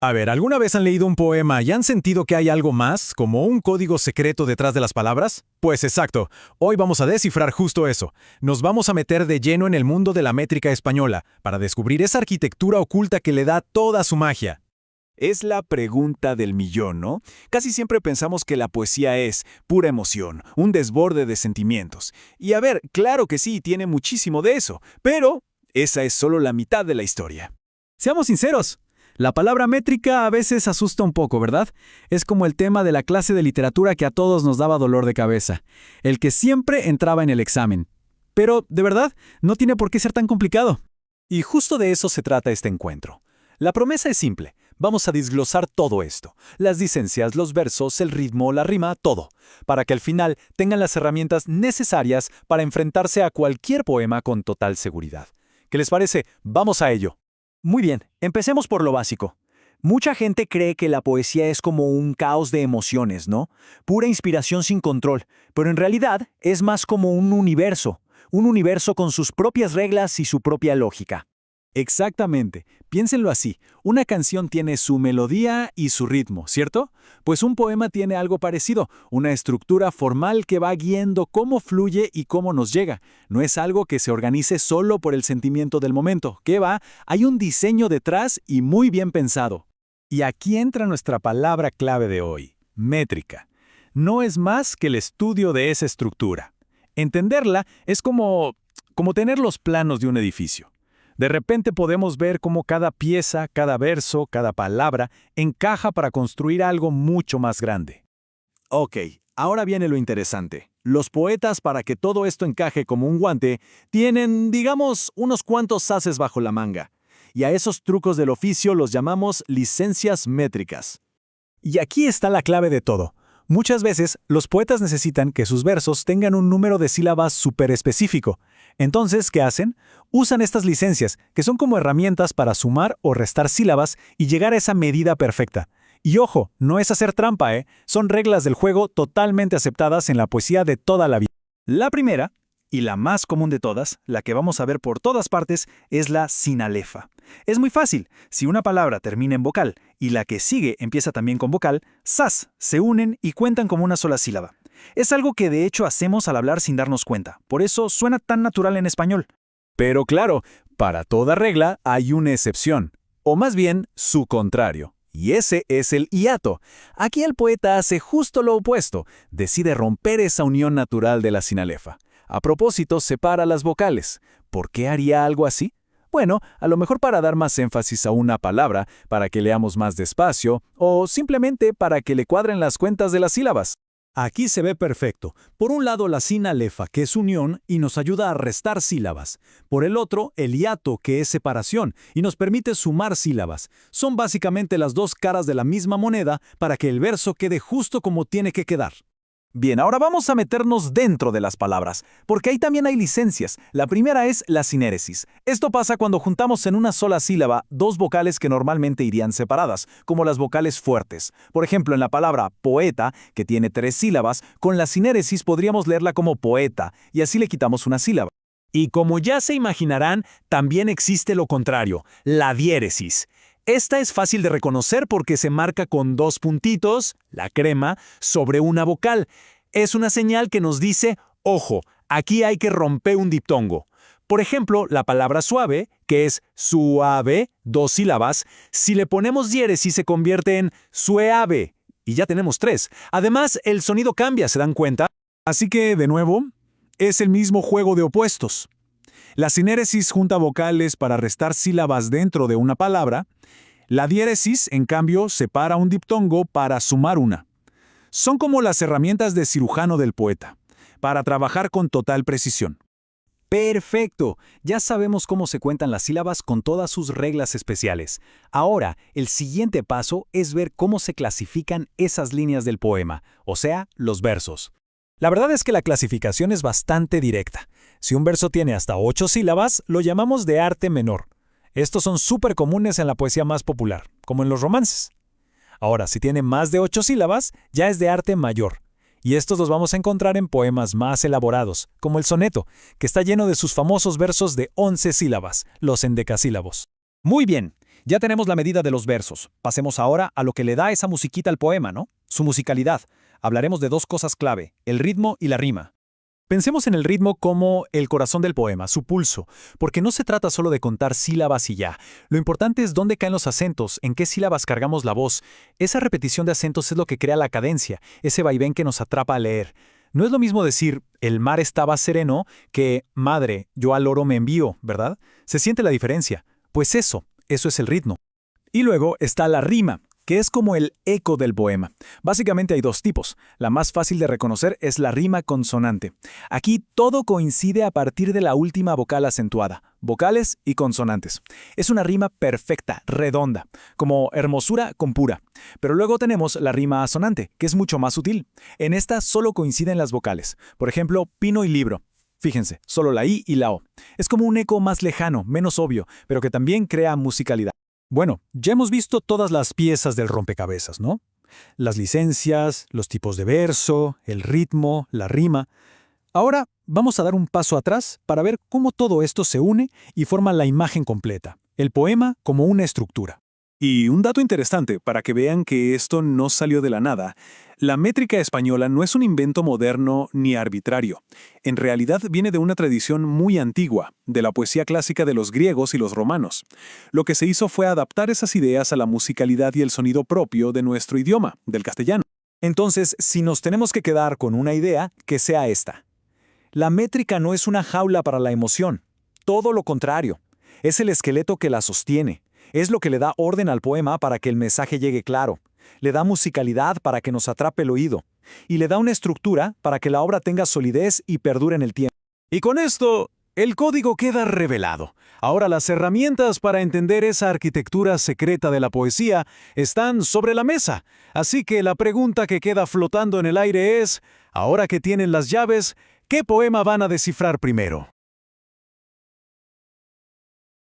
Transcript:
A ver, ¿alguna vez han leído un poema y han sentido que hay algo más, como un código secreto detrás de las palabras? Pues exacto, hoy vamos a descifrar justo eso. Nos vamos a meter de lleno en el mundo de la métrica española, para descubrir esa arquitectura oculta que le da toda su magia. Es la pregunta del millón, ¿no? Casi siempre pensamos que la poesía es pura emoción, un desborde de sentimientos. Y a ver, claro que sí, tiene muchísimo de eso, pero esa es solo la mitad de la historia. Seamos sinceros, la palabra métrica a veces asusta un poco, ¿verdad? Es como el tema de la clase de literatura que a todos nos daba dolor de cabeza, el que siempre entraba en el examen. Pero, de verdad, no tiene por qué ser tan complicado. Y justo de eso se trata este encuentro. La promesa es simple. Vamos a desglosar todo esto, las licencias, los versos, el ritmo, la rima, todo, para que al final tengan las herramientas necesarias para enfrentarse a cualquier poema con total seguridad. ¿Qué les parece? Vamos a ello. Muy bien, empecemos por lo básico. Mucha gente cree que la poesía es como un caos de emociones, ¿no? Pura inspiración sin control, pero en realidad es más como un universo con sus propias reglas y su propia lógica. Exactamente. Piénsenlo así. Una canción tiene su melodía y su ritmo, ¿cierto? Pues un poema tiene algo parecido, una estructura formal que va guiando cómo fluye y cómo nos llega. No es algo que se organice solo por el sentimiento del momento. ¿Qué va? Hay un diseño detrás y muy bien pensado. Y aquí entra nuestra palabra clave de hoy, métrica. No es más que el estudio de esa estructura. Entenderla es como tener los planos de un edificio. De repente podemos ver cómo cada pieza, cada verso, cada palabra encaja para construir algo mucho más grande. Ok, ahora viene lo interesante. Los poetas, para que todo esto encaje como un guante, tienen, digamos, unos cuantos ases bajo la manga. Y a esos trucos del oficio los llamamos licencias métricas. Y aquí está la clave de todo. Muchas veces, los poetas necesitan que sus versos tengan un número de sílabas súper específico. Entonces, ¿qué hacen? Usan estas licencias, que son como herramientas para sumar o restar sílabas y llegar a esa medida perfecta. Y ojo, no es hacer trampa, ¿eh? Son reglas del juego totalmente aceptadas en la poesía de toda la vida. La primera, y la más común de todas, la que vamos a ver por todas partes, es la sinalefa. Es muy fácil. Si una palabra termina en vocal y la que sigue empieza también con vocal, ¡zas!, se unen y cuentan como una sola sílaba. Es algo que de hecho hacemos al hablar sin darnos cuenta. Por eso suena tan natural en español. Pero claro, para toda regla hay una excepción, o más bien su contrario. Y ese es el hiato. Aquí el poeta hace justo lo opuesto, decide romper esa unión natural de la sinalefa. A propósito, separa las vocales. ¿Por qué haría algo así? Bueno, a lo mejor para dar más énfasis a una palabra, para que leamos más despacio, o simplemente para que le cuadren las cuentas de las sílabas. Aquí se ve perfecto. Por un lado la sinalefa, que es unión y nos ayuda a restar sílabas. Por el otro, el hiato, que es separación y nos permite sumar sílabas. Son básicamente las dos caras de la misma moneda para que el verso quede justo como tiene que quedar. Bien, ahora vamos a meternos dentro de las palabras, porque ahí también hay licencias. La primera es la sinéresis. Esto pasa cuando juntamos en una sola sílaba dos vocales que normalmente irían separadas, como las vocales fuertes. Por ejemplo, en la palabra poeta, que tiene 3 sílabas, con la sinéresis podríamos leerla como poeta, y así le quitamos una sílaba. Y como ya se imaginarán, también existe lo contrario, la diéresis. Esta es fácil de reconocer porque se marca con 2 puntitos, la crema, sobre una vocal. Es una señal que nos dice, ojo, aquí hay que romper un diptongo. Por ejemplo, la palabra suave, que es suave, 2 sílabas, si le ponemos diéresis se convierte en sueave, y ya tenemos 3. Además, el sonido cambia, ¿se dan cuenta? Así que, de nuevo, es el mismo juego de opuestos. La sinéresis junta vocales para restar sílabas dentro de una palabra. La diéresis, en cambio, separa un diptongo para sumar una. Son como las herramientas de cirujano del poeta, para trabajar con total precisión. ¡Perfecto! Ya sabemos cómo se cuentan las sílabas con todas sus reglas especiales. Ahora, el siguiente paso es ver cómo se clasifican esas líneas del poema, o sea, los versos. La verdad es que la clasificación es bastante directa. Si un verso tiene hasta 8 sílabas, lo llamamos de arte menor. Estos son súper comunes en la poesía más popular, como en los romances. Ahora, si tiene más de 8 sílabas, ya es de arte mayor. Y estos los vamos a encontrar en poemas más elaborados, como el soneto, que está lleno de sus famosos versos de 11 sílabas, los endecasílabos. Muy bien, Ya tenemos la medida de los versos. Pasemos ahora a lo que le da esa musiquita al poema, ¿no? Su musicalidad. Hablaremos de dos cosas clave, el ritmo y la rima. Pensemos en el ritmo como el corazón del poema, su pulso, porque no se trata solo de contar sílabas y ya. Lo importante es dónde caen los acentos, en qué sílabas cargamos la voz. Esa repetición de acentos es lo que crea la cadencia, ese vaivén que nos atrapa a leer. No es lo mismo decir, el mar estaba sereno, que, madre, yo al oro me envío, ¿verdad? Se siente la diferencia. Pues eso es el ritmo. Y luego está la rima, que es como el eco del poema. Básicamente hay dos tipos. La más fácil de reconocer es la rima consonante. Aquí todo coincide a partir de la última vocal acentuada, vocales y consonantes. Es una rima perfecta, redonda, como hermosura con pura. Pero luego tenemos la rima asonante, que es mucho más sutil. En esta solo coinciden las vocales. Por ejemplo, pino y libro. Fíjense, solo la I y la O. Es como un eco más lejano, menos obvio, pero que también crea musicalidad. Bueno, ya hemos visto todas las piezas del rompecabezas, ¿no? Las licencias, los tipos de verso, el ritmo, la rima. Ahora vamos a dar un paso atrás para ver cómo todo esto se une y forma la imagen completa, el poema como una estructura. Y un dato interesante, para que vean que esto no salió de la nada, la métrica española no es un invento moderno ni arbitrario. En realidad viene de una tradición muy antigua, de la poesía clásica de los griegos y los romanos. Lo que se hizo fue adaptar esas ideas a la musicalidad y el sonido propio de nuestro idioma, del castellano. Entonces, si nos tenemos que quedar con una idea, que sea esta. La métrica no es una jaula para la emoción. Todo lo contrario. Es el esqueleto que la sostiene. Es lo que le da orden al poema para que el mensaje llegue claro. Le da musicalidad para que nos atrape el oído. Y le da una estructura para que la obra tenga solidez y perdure en el tiempo. Y con esto, el código queda revelado. Ahora las herramientas para entender esa arquitectura secreta de la poesía están sobre la mesa. Así que la pregunta que queda flotando en el aire es, ahora que tienen las llaves, ¿qué poema van a descifrar primero?